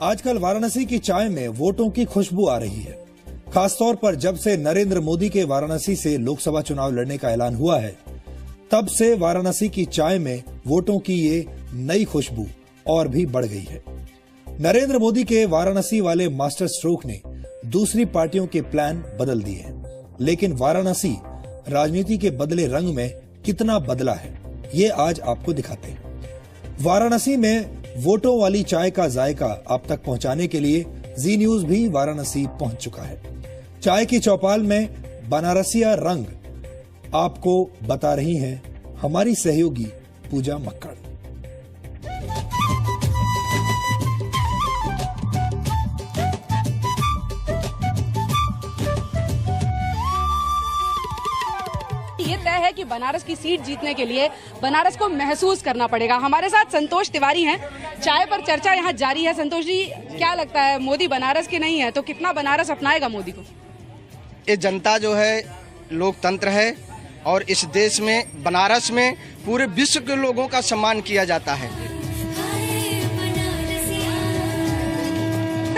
आजकल वाराणसी की चाय में वोटों की खुशबू आ रही है। खासतौर पर जब से नरेंद्र मोदी के वाराणसी से लोकसभा चुनाव लड़ने का ऐलान हुआ है, तब से वाराणसी की चाय में वोटों की ये नई खुशबू और भी बढ़ गई है। नरेंद्र मोदी के वाराणसी वाले मास्टर स्ट्रोक ने दूसरी पार्टियों के प्लान बदल दिए हैं, लेकिन वाराणसी राजनीति के बदले रंग में कितना बदला है, ये आज आपको दिखाते हैं। वाराणसी में वोटों वाली चाय का जायका आप तक पहुंचाने के लिए जी न्यूज भी वाराणसी पहुंच चुका है। चाय की चौपाल में बनारसिया रंग आपको बता रही हैं हमारी सहयोगी पूजा मक्कड़। ये तय है कि बनारस की सीट जीतने के लिए बनारस को महसूस करना पड़ेगा। हमारे साथ संतोष तिवारी हैं। चाय पर चर्चा यहाँ जारी है। संतोष जी, क्या लगता है, मोदी बनारस के नहीं है तो कितना बनारस अपनाएगा मोदी को? ये जनता जो है लोकतंत्र है और इस देश में बनारस में पूरे विश्व के लोगों का सम्मान किया जाता है।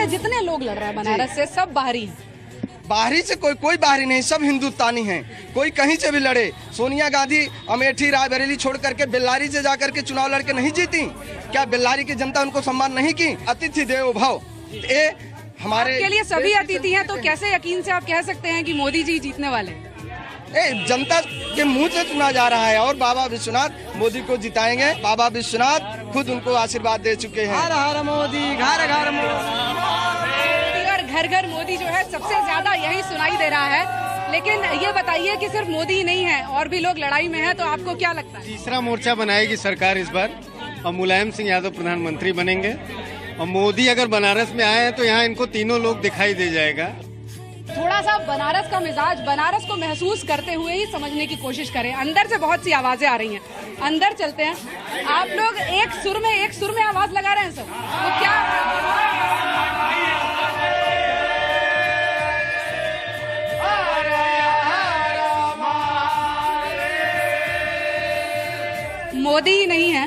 जितने लोग लड़ रहे हैं बनारस से सब बाहरी हैं। बाहरी से कोई बाहरी नहीं, सब हिंदुस्तानी हैं। कोई कहीं से भी लड़े। सोनिया गांधी अमेठी रायबरेली छोड़ करके बेल्लारी से जाकर के चुनाव लड़के नहीं जीती? क्या बेल्लारी की जनता उनको सम्मान नहीं की? अतिथि देवो भव, ये हमारे के लिए सभी अतिथि हैं, तो कैसे यकीन से आप कह सकते हैं कि मोदी जी जीतने वाले हैं? जनता के मुंह से सुना जा रहा है और बाबा विश्वनाथ मोदी को जिताएंगे। बाबा विश्वनाथ खुद उनको आशीर्वाद दे चुके हैं। हर हर मोदी, घर घर मोदी, और घर घर मोदी जो है सबसे ज्यादा यही सुनाई दे रहा है। लेकिन ये बताइए कि सिर्फ मोदी ही नहीं है, और भी लोग लड़ाई में हैं, तो आपको क्या लगता है? तीसरा मोर्चा बनाएगी सरकार इस बार और मुलायम सिंह यादव प्रधानमंत्री बनेंगे। और मोदी अगर बनारस में आए तो यहाँ इनको तीनों लोग दिखाई दे जाएगा। थोड़ा सा बनारस का मिजाज, बनारस को महसूस करते हुए ही समझने की कोशिश करें। अंदर से बहुत सी आवाजें आ रही हैं, अंदर चलते हैं। आप लोग एक सुर में आवाज लगा रहे हैं सब, तो क्या मोदी ही नहीं है,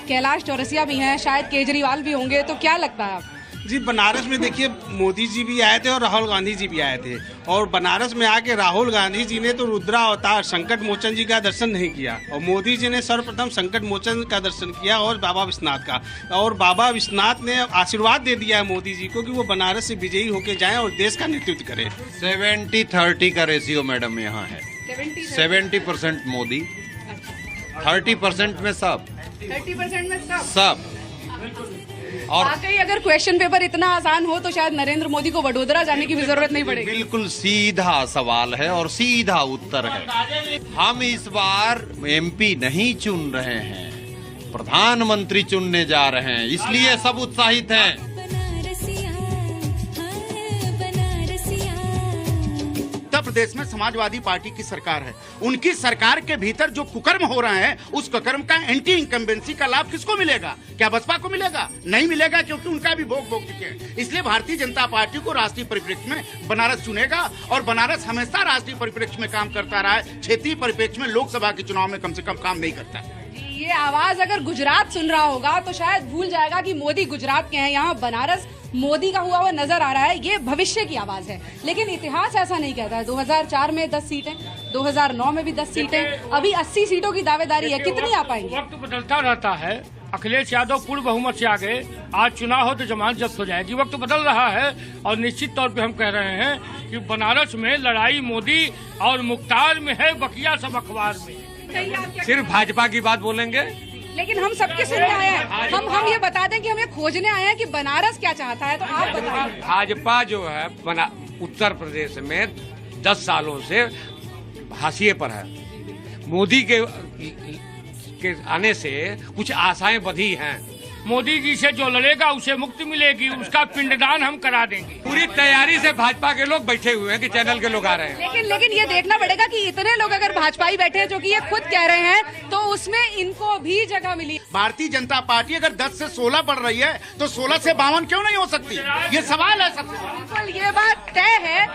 कैलाश चौरसिया भी हैं, शायद केजरीवाल भी होंगे, तो क्या लगता है आप? जी, बनारस में देखिए मोदी जी भी आए थे और राहुल गांधी जी भी आए थे। और बनारस में आके राहुल गांधी जी ने तो रुद्रा अवतार संकट मोचन जी का दर्शन नहीं किया, और मोदी जी ने सर्वप्रथम संकट मोचन का दर्शन किया और बाबा विश्वनाथ का। और बाबा विश्वनाथ ने आशीर्वाद दे दिया है मोदी जी को कि वो बनारस से विजयी होके जाएं और देश का नेतृत्व करें। 70-30 का रेशियो मैडम यहाँ है। 70% मोदी, 30% में सब, 30% में सब। और वाकई अगर क्वेश्चन पेपर इतना आसान हो तो शायद नरेंद्र मोदी को वडोदरा जाने की भी जरूरत नहीं पड़ेगी। बिल्कुल सीधा सवाल है और सीधा उत्तर है। हम इस बार एमपी नहीं चुन रहे हैं, प्रधानमंत्री चुनने जा रहे हैं, इसलिए सब उत्साहित हैं। उत्तर प्रदेश में समाजवादी पार्टी की सरकार है। उनकी सरकार के भीतर जो कुकर्म हो रहे हैं, उस कुकर्म का एंटी इनकम्बेंसी का लाभ किसको मिलेगा? क्या बसपा को मिलेगा? नहीं मिलेगा, क्योंकि उनका भी भोग चुके हैं। इसलिए भारतीय जनता पार्टी को राष्ट्रीय परिप्रेक्ष्य में बनारस चुनेगा, और बनारस हमेशा राष्ट्रीय परिप्रेक्ष्य में काम करता रहा है। क्षेत्रीय परिप्रेक्ष्य में लोकसभा के चुनाव में कम से कम काम नहीं करता। ये आवाज अगर गुजरात सुन रहा होगा तो शायद भूल जाएगा कि मोदी गुजरात के हैं। यहाँ बनारस मोदी का हुआ नजर आ रहा है। ये भविष्य की आवाज है, लेकिन इतिहास ऐसा नहीं कहता है। 2004 में 10 सीटें, 2009 में भी 10 सीटें, अभी 80 सीटों की दावेदारी है। कितनी आ पाएंगी? वक्त बदलता रहता है। अखिलेश यादव पूर्ण बहुमत से आगे, आज चुनाव हो तो जमानत जब्त हो जाएगी। वक्त बदल रहा है और निश्चित तौर पे हम कह रहे हैं कि बनारस में लड़ाई मोदी और मुख्तार में है, बकिया सब अखबार में। सिर्फ भाजपा की बात बोलेंगे, लेकिन हम सबके सुनने आए हैं। हम ये बता दें कि हमें खोजने आए हैं कि बनारस क्या चाहता है, तो आप बताएं। भाजपा जो है उत्तर प्रदेश में 10 सालों से हाशिए पर है। मोदी के आने से कुछ आशाएं बधी हैं। मोदी जी से जो लड़ेगा उसे मुक्ति मिलेगी, उसका पिंडदान हम करा देंगे। पूरी तैयारी से भाजपा के लोग बैठे हुए हैं कि चैनल के लोग आ रहे हैं। लेकिन ये देखना पड़ेगा कि इतने लोग अगर भाजपाई बैठे हैं, जो कि ये खुद कह रहे हैं, तो उसमें इनको भी जगह मिली। भारतीय जनता पार्टी अगर 10 से 16 बढ़ रही है तो 16 से 52 क्यों नहीं हो सकती? ये सवाल है सबसे। बिल्कुल, ये बात तय है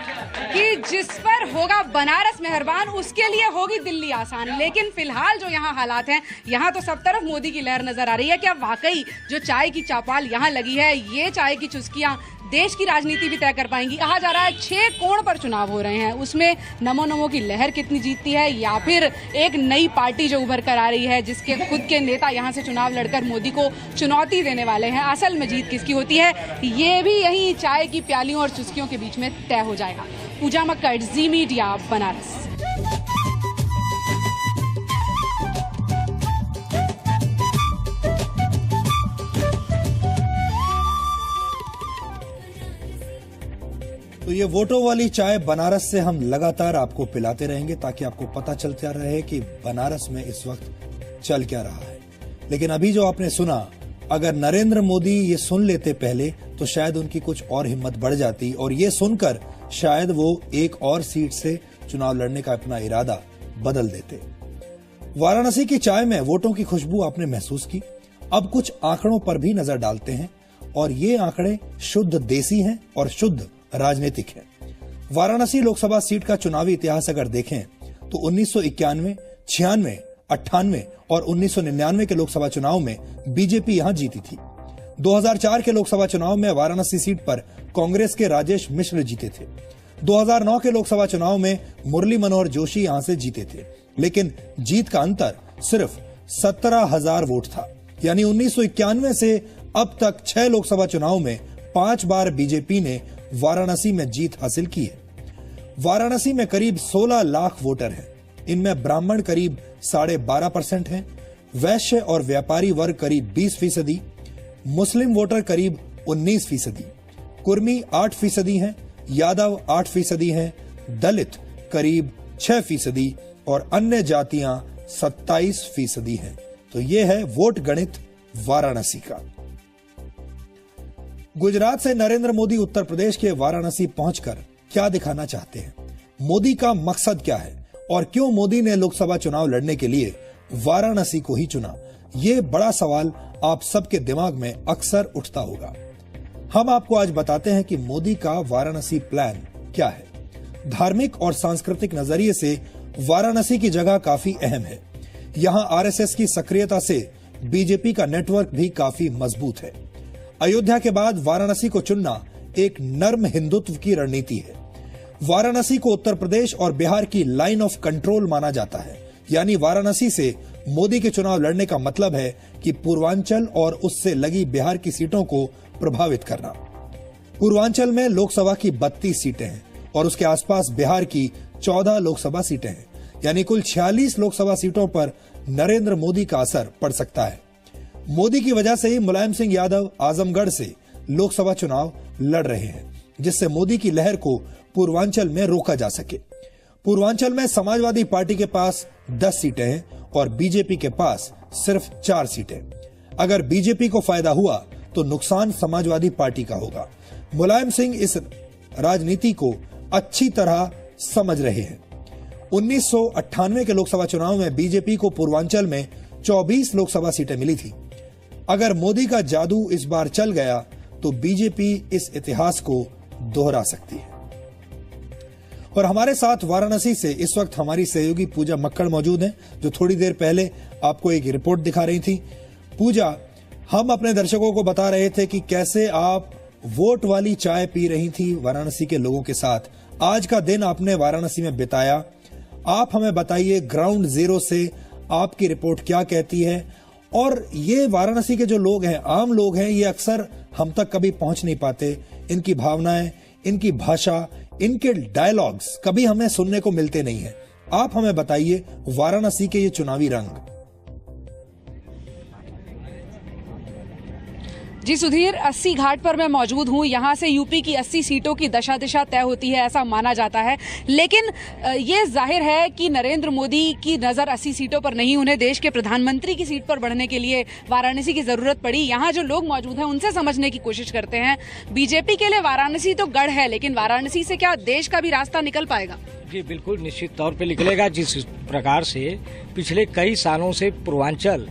कि जिस पर होगा बनारस मेहरबान उसके लिए होगी दिल्ली आसान। लेकिन फिलहाल जो यहाँ हालात हैं, यहाँ तो सब तरफ मोदी की लहर नजर आ रही है। क्या वाकई जो चाय की चापाल यहाँ लगी है, ये चाय की चुस्कियां देश की राजनीति भी तय कर पाएंगी? कहा जा रहा है 6 कोण पर चुनाव हो रहे हैं, उसमें नमो नमो की लहर कितनी जीतती है, या फिर एक नई पार्टी जो उभर कर आ रही है जिसके खुद के नेता यहाँ से चुनाव लड़कर मोदी को चुनौती देने वाले हैं। असल में जीत किसकी होती है, ये भी यही चाय की प्यालियों और चुस्कियों के बीच में तय हो जाएगा। पूजा मक्कड़, जी मीडिया, बनारस। तो ये वोटों वाली चाय बनारस से हम लगातार आपको पिलाते रहेंगे ताकि आपको पता चलता रहे कि बनारस में इस वक्त चल क्या रहा है। लेकिन अभी जो आपने सुना, अगर नरेंद्र मोदी ये सुन लेते पहले तो शायद उनकी कुछ और हिम्मत बढ़ जाती और ये सुनकर शायद वो एक और सीट से चुनाव लड़ने का अपना इरादा बदल देते। वाराणसी की चाय में वोटों की खुशबू आपने महसूस की। अब कुछ आंकड़ों पर भी नजर डालते हैं और ये आंकड़े शुद्ध देसी हैं और शुद्ध राजनीतिक है। वाराणसी लोकसभा सीट का चुनावी इतिहास अगर देखें तो 1991, 96, 98 और 1999 के लोकसभा चुनाव में बीजेपी यहां जीती थी। 2004 के लोकसभा चुनाव में वाराणसी सीट पर कांग्रेस के राजेश मिश्र जीते थे। 2009 के लोकसभा चुनाव में मुरली मनोहर जोशी यहां से जीते थे, लेकिन जीत का अंतर सिर्फ 17,000 वोट था। यानी 1991 से अब तक 6 लोकसभा चुनाव में 5 बार बीजेपी ने वाराणसी में जीत हासिल की है। वाराणसी में करीब 16 लाख वोटर हैं। इनमें ब्राह्मण करीब 12.5% हैं, वैश्य और व्यापारी वर्ग करीब 20%, मुस्लिम वोटर करीब 19%, कुर्मी 8% हैं, यादव 8% हैं, दलित करीब 6% और अन्य जातियां 27% हैं। तो ये है वोट गणित वाराणसी का। गुजरात से नरेंद्र मोदी उत्तर प्रदेश के वाराणसी पहुंचकर क्या दिखाना चाहते हैं? मोदी का मकसद क्या है और क्यों मोदी ने लोकसभा चुनाव लड़ने के लिए वाराणसी को ही चुना? ये बड़ा सवाल आप सबके दिमाग में अक्सर उठता होगा। हम आपको आज बताते हैं कि मोदी का वाराणसी प्लान क्या है। धार्मिक और सांस्कृतिक नजरिए से वाराणसी की जगह काफी अहम है। यहाँ आरएसएस की सक्रियता से बीजेपी का नेटवर्क भी काफी मजबूत है। अयोध्या के बाद वाराणसी को चुनना एक नर्म हिंदुत्व की रणनीति है। वाराणसी को उत्तर प्रदेश और बिहार की लाइन ऑफ कंट्रोल माना जाता है। यानी वाराणसी से मोदी के चुनाव लड़ने का मतलब है कि पूर्वांचल और उससे लगी बिहार की सीटों को प्रभावित करना। पूर्वांचल में लोकसभा की 32 सीटें हैं और उसके आसपास बिहार की 14 लोकसभा सीटें हैं। यानी कुल 46 लोकसभा सीटों पर नरेंद्र मोदी का असर पड़ सकता है। मोदी की वजह से ही मुलायम सिंह यादव आजमगढ़ से लोकसभा चुनाव लड़ रहे हैं, जिससे मोदी की लहर को पूर्वांचल में रोका जा सके। पूर्वांचल में समाजवादी पार्टी के पास 10 सीटें हैं और बीजेपी के पास सिर्फ 4 सीटें। अगर बीजेपी को फायदा हुआ तो नुकसान समाजवादी पार्टी का होगा। मुलायम सिंह इस राजनीति को अच्छी तरह समझ रहे हैं। 1998 के लोकसभा चुनाव में बीजेपी को पूर्वांचल में 24 लोकसभा सीटें मिली थी। अगर मोदी का जादू इस बार चल गया तो बीजेपी इस इतिहास को दोहरा सकती है। और हमारे साथ वाराणसी से इस वक्त हमारी सहयोगी पूजा मक्कड़ मौजूद हैं, जो थोड़ी देर पहले आपको एक रिपोर्ट दिखा रही थी। पूजा, हम अपने दर्शकों को बता रहे थे कि कैसे आप वोट वाली चाय पी रही थी वाराणसी के लोगों के साथ। आज का दिन आपने वाराणसी में बिताया। आप हमें बताइए, ग्राउंड जीरो से आपकी रिपोर्ट क्या कहती है? और ये वाराणसी के जो लोग हैं, आम लोग हैं, ये अक्सर हम तक कभी पहुंच नहीं पाते। इनकी भावनाएं, इनकी भाषा, इनके डायलॉग्स कभी हमें सुनने को मिलते नहीं है। आप हमें बताइए वाराणसी के ये चुनावी रंग। जी सुधीर, 80 घाट पर मैं मौजूद हूँ। यहाँ से यूपी की 80 सीटों की दशा दिशा तय होती है, ऐसा माना जाता है। लेकिन ये जाहिर है कि नरेंद्र मोदी की नज़र 80 सीटों पर नहीं, उन्हें देश के प्रधानमंत्री की सीट पर बढ़ने के लिए वाराणसी की ज़रूरत पड़ी। यहाँ जो लोग मौजूद हैं उनसे समझने की कोशिश करते हैं। बीजेपी के लिए वाराणसी तो गढ़ है, लेकिन वाराणसी से क्या देश का भी रास्ता निकल पाएगा? जी बिल्कुल, निश्चित तौर पर निकलेगा। जिस प्रकार से पिछले कई सालों से पूर्वांचल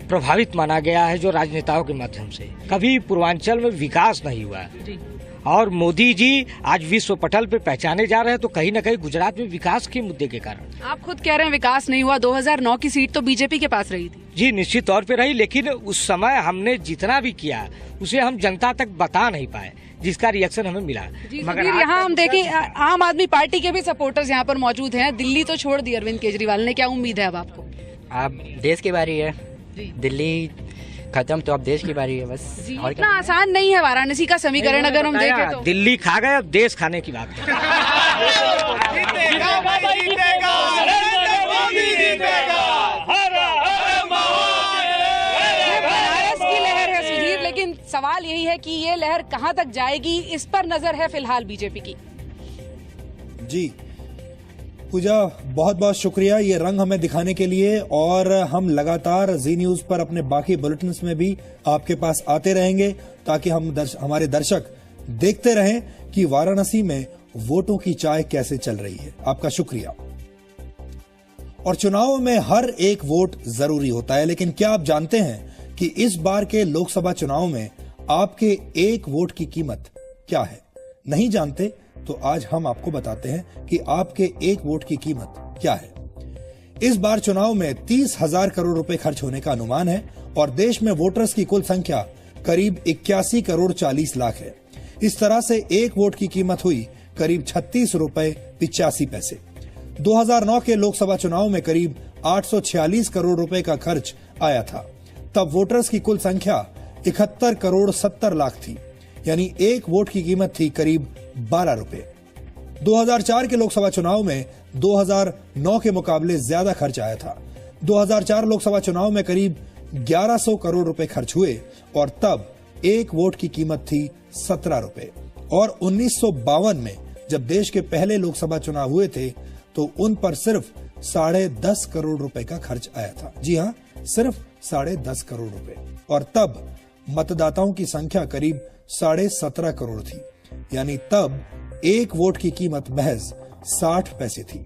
प्रभावित माना गया है, जो राजनेताओं के माध्यम से, कभी पूर्वांचल में विकास नहीं हुआ है। और मोदी जी आज विश्व पटल पे पहचाने जा रहे हैं, तो कहीं न कहीं गुजरात में विकास के मुद्दे के कारण। आप खुद कह रहे हैं विकास नहीं हुआ, 2009 की सीट तो बीजेपी के पास रही थी। जी निश्चित तौर पे रही, लेकिन उस समय हमने जितना भी किया उसे हम जनता तक बता नहीं पाए, जिसका रिएक्शन हमें मिला। मगर यहाँ हम देखें आम आदमी पार्टी के भी सपोर्टर्स यहाँ पर मौजूद हैं। दिल्ली तो छोड़ दी अरविंद केजरीवाल ने, क्या उम्मीद है अब आपको? अब देश की बारी है, दिल्ली खत्म तो अब देश की बारी है बस। और इतना आसान नहीं है वाराणसी का समीकरण, अगर हम देखें तो। दिल्ली खा गए, अब देश खाने की बात है। बनारस की लहर है सुधीर, लेकिन सवाल यही है कि ये लहर कहां तक जाएगी, इस पर नजर है फिलहाल बीजेपी की। जी पूजा, बहुत बहुत शुक्रिया ये रंग हमें दिखाने के लिए, और हम लगातार जी न्यूज पर अपने बाकी बुलेटिन्स में भी आपके पास आते रहेंगे, ताकि हमारे दर्शक देखते रहें कि वाराणसी में वोटों की चाय कैसे चल रही है। आपका शुक्रिया। और चुनाव में हर एक वोट जरूरी होता है, लेकिन क्या आप जानते हैं कि इस बार के लोकसभा चुनाव में आपके एक वोट की कीमत क्या है? नहीं जानते तो आज हम आपको बताते हैं कि आपके एक वोट की कीमत क्या है। इस बार चुनाव में 30,000 करोड़ रुपए खर्च होने का अनुमान है, और देश में वोटर्स की कुल संख्या करीब 81 करोड़ 40 लाख है। इस तरह से एक वोट की कीमत हुई करीब 36 रुपए 85 पैसे। 2009 के लोकसभा चुनाव में करीब 846 करोड़ रुपए का खर्च आया था। तब वोटर्स की कुल संख्या 71 करोड़ 70 लाख थी, यानी एक वोट की कीमत थी करीब 12 रुपए। 2004 के लोकसभा चुनाव में 2009 के मुकाबले ज्यादा खर्च आया था। 2004 लोकसभा चुनाव में करीब 1100 करोड़ रुपए खर्च हुए, और तब एक वोट की कीमत थी 17 रुपए। और 1952 में जब देश के पहले लोकसभा चुनाव हुए थे, तो उन पर सिर्फ 10.5 करोड़ रुपए का खर्च आया था। जी हाँ, सिर्फ 10.5 करोड़ रुपए, और तब मतदाताओं की संख्या करीब 17.5 करोड़ थी, यानी तब एक वोट की कीमत महज 60 पैसे थी।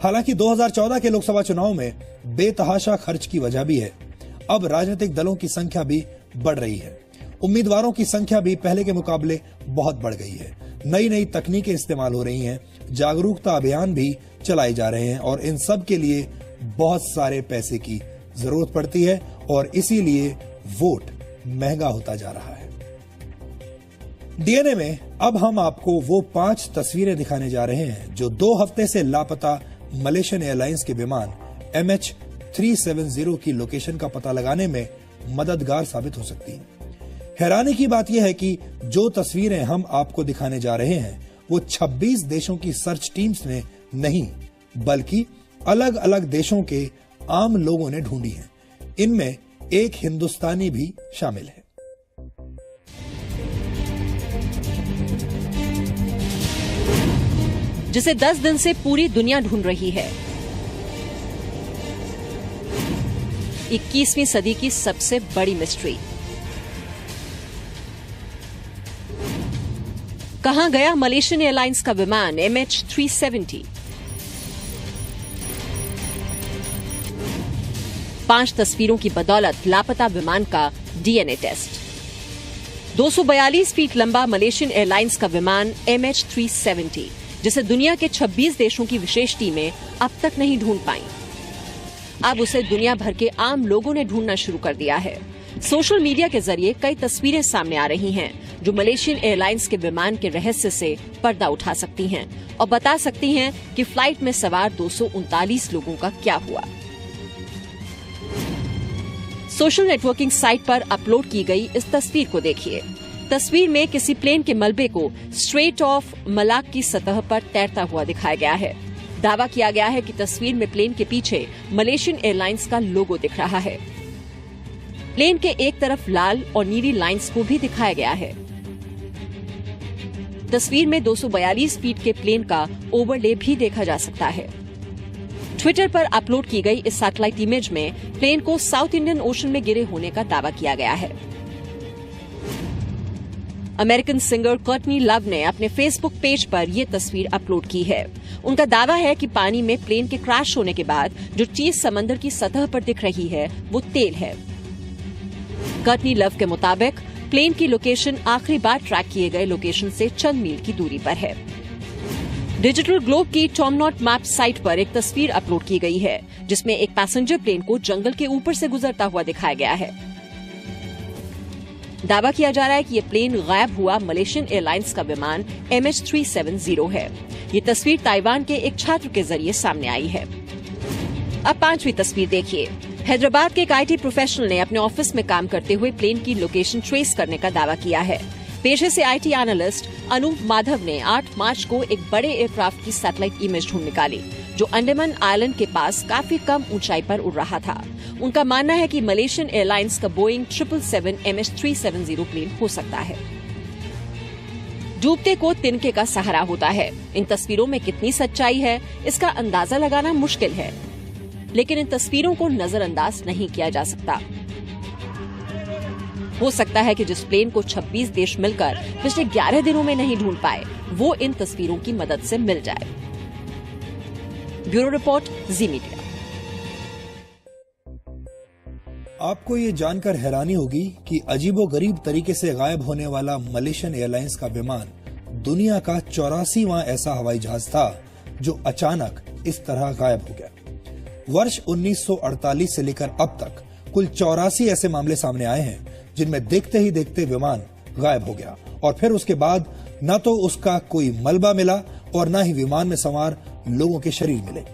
हालांकि 2014 के लोकसभा चुनाव में बेतहाशा खर्च की वजह भी है। अब राजनीतिक दलों की संख्या भी बढ़ रही है, उम्मीदवारों की संख्या भी पहले के मुकाबले बहुत बढ़ गई है। नई नई तकनीकें इस्तेमाल हो रही हैं, जागरूकता अभियान भी चलाए जा रहे हैं, और इन सब के लिए बहुत सारे पैसे की जरूरत पड़ती है, और इसीलिए वोट महंगा होता जा रहा है। डीएनए में अब हम आपको वो 5 तस्वीरें दिखाने जा रहे हैं जो 2 हफ्ते से लापता मलेशियन एयरलाइंस के विमान MH370 की लोकेशन का पता लगाने में मददगार साबित हो सकती हैं। हैरानी की बात यह है कि जो तस्वीरें हम आपको दिखाने जा रहे हैं वो 26 देशों की सर्च टीम्स ने नहीं, बल्कि अलग अलग देशों के आम लोगों ने ढूंढी हैं। इनमें एक हिंदुस्तानी भी शामिल है। जिसे 10 दिन से पूरी दुनिया ढूंढ रही है। 21वीं सदी की सबसे बड़ी मिस्ट्री। कहां गया मलेशियन एयरलाइंस का विमान MH370? 5 तस्वीरों की बदौलत लापता विमान का डीएनए टेस्ट। 242 फीट लंबा मलेशियन एयरलाइंस का विमान MH370, जिसे दुनिया के 26 देशों की विशेष टीमें अब तक नहीं ढूंढ पाई। अब उसे दुनिया भर के आम लोगों ने ढूंढना शुरू कर दिया है। सोशल मीडिया के जरिए कई तस्वीरें सामने आ रही हैं, जो मलेशियन एयरलाइंस के विमान के रहस्य से पर्दा उठा सकती हैं और बता सकती हैं कि फ्लाइट में सवार 239 लोगों का क्या हुआ। सोशल नेटवर्किंग साइट पर अपलोड की गई इस तस्वीर को देखिए। तस्वीर में किसी प्लेन के मलबे को स्ट्रेट ऑफ मलाक की सतह पर तैरता हुआ दिखाया गया है। दावा किया गया है कि तस्वीर में प्लेन के पीछे मलेशियन एयरलाइंस का लोगो दिख रहा है। प्लेन के एक तरफ लाल और नीली लाइंस को भी दिखाया गया है। तस्वीर में 242 फीट के प्लेन का ओवरले भी देखा जा सकता है। ट्विटर पर अपलोड की गई इस सैटेलाइट इमेज में प्लेन को साउथ इंडियन ओशन में गिरे होने का दावा किया गया है। अमेरिकन सिंगर कर्टनी लव ने अपने फेसबुक पेज पर यह तस्वीर अपलोड की है। उनका दावा है कि पानी में प्लेन के क्रैश होने के बाद जो चीज समंदर की सतह पर दिख रही है वो तेल है। कर्टनी लव के मुताबिक प्लेन की लोकेशन आखिरी बार ट्रैक किए गए लोकेशन से चंद मील की दूरी पर है। डिजिटल ग्लोब की टॉमनॉट मैप साइट पर एक तस्वीर अपलोड की गई है, जिसमें एक पैसेंजर प्लेन को जंगल के ऊपर से गुजरता हुआ दिखाया गया है। दावा किया जा रहा है कि यह प्लेन गायब हुआ मलेशियन एयरलाइंस का विमान MH370 है। ये तस्वीर ताइवान के एक छात्र के जरिए सामने आई है। अब 5वीं तस्वीर देखिए। हैदराबाद के एक IT प्रोफेशनल ने अपने ऑफिस में काम करते हुए प्लेन की लोकेशन ट्रेस करने का दावा किया है। पेशे से IT एनालिस्ट अनूप माधव ने 8 मार्च को एक बड़े एयरक्राफ्ट की सैटेलाइट इमेज ढूंढ निकाली, जो अंडमान आइलैंड के पास काफी कम ऊंचाई पर उड़ रहा था। उनका मानना है कि मलेशियन एयरलाइंस का बोइंग 777 MH370 प्लेन हो सकता है। डूबते को तिनके का सहारा होता है। इन तस्वीरों में कितनी सच्चाई है, इसका अंदाजा लगाना मुश्किल है, लेकिन इन तस्वीरों को नजरअंदाज नहीं किया जा सकता। हो सकता है कि जिस प्लेन को 26 देश मिलकर पिछले 11 दिनों में नहीं ढूंढ पाए, वो इन तस्वीरों की मदद से मिल जाए। ब्यूरो रिपोर्ट, जी मीडिया। आपको ये जानकर हैरानी होगी कि अजीबोगरीब तरीके से गायब होने वाला मलेशियन एयरलाइंस का विमान दुनिया का 84वां ऐसा हवाई जहाज था जो अचानक इस तरह गायब हो गया। वर्ष 1948 से लेकर अब तक कुल 84 ऐसे मामले सामने आए हैं जिनमें देखते ही देखते विमान गायब हो गया और फिर उसके बाद न तो उसका कोई मलबा मिला और न ही विमान में सवार लोगों के शरीर मिले।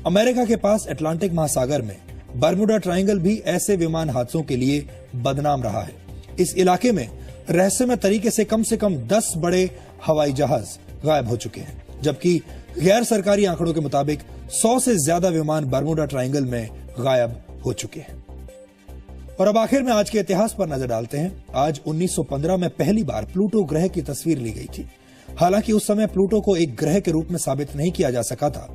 अमेरिका के पास अटलांटिक महासागर में बर्मुडा ट्रायंगल भी ऐसे विमान हादसों के लिए बदनाम रहा है। इस इलाके में रहस्यमय तरीके से कम 10 बड़े हवाई जहाज गायब हो चुके हैं, जबकि गैर सरकारी आंकड़ों के मुताबिक 100 से ज्यादा विमान बर्मुडा ट्रायंगल में गायब हो चुके हैं। और अब आखिर में आज के इतिहास पर नजर डालते हैं। आज 1915 में पहली बार प्लूटो ग्रह की तस्वीर ली गई थी। हालांकि उस समय प्लूटो को एक ग्रह के रूप में साबित नहीं किया जा सका था।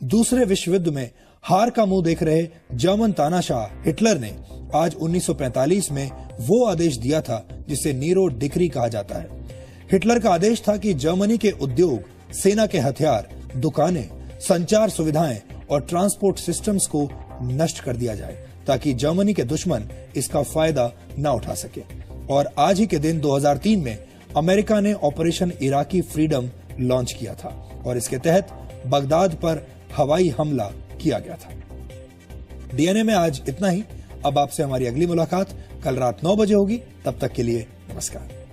दूसरे विश्व युद्ध में हार का मुंह देख रहे जर्मन तानाशाह हिटलर ने आज 1945 में वो आदेश दिया था जिसे नीरो डिक्री कहा जाता है। हिटलर का आदेश था कि जर्मनी के उद्योग, सेना के हथियार, दुकानें, संचार सुविधाएं और ट्रांसपोर्ट सिस्टम्स को नष्ट कर दिया जाए ताकि जर्मनी के दुश्मन इसका फायदा न उठा सके। और आज ही के दिन 2003 में अमेरिका ने ऑपरेशन इराकी फ्रीडम लॉन्च किया था और इसके तहत बगदाद पर हवाई हमला किया गया था। डीएनए में आज इतना ही। अब आपसे हमारी अगली मुलाकात कल रात 9 बजे होगी। तब तक के लिए नमस्कार।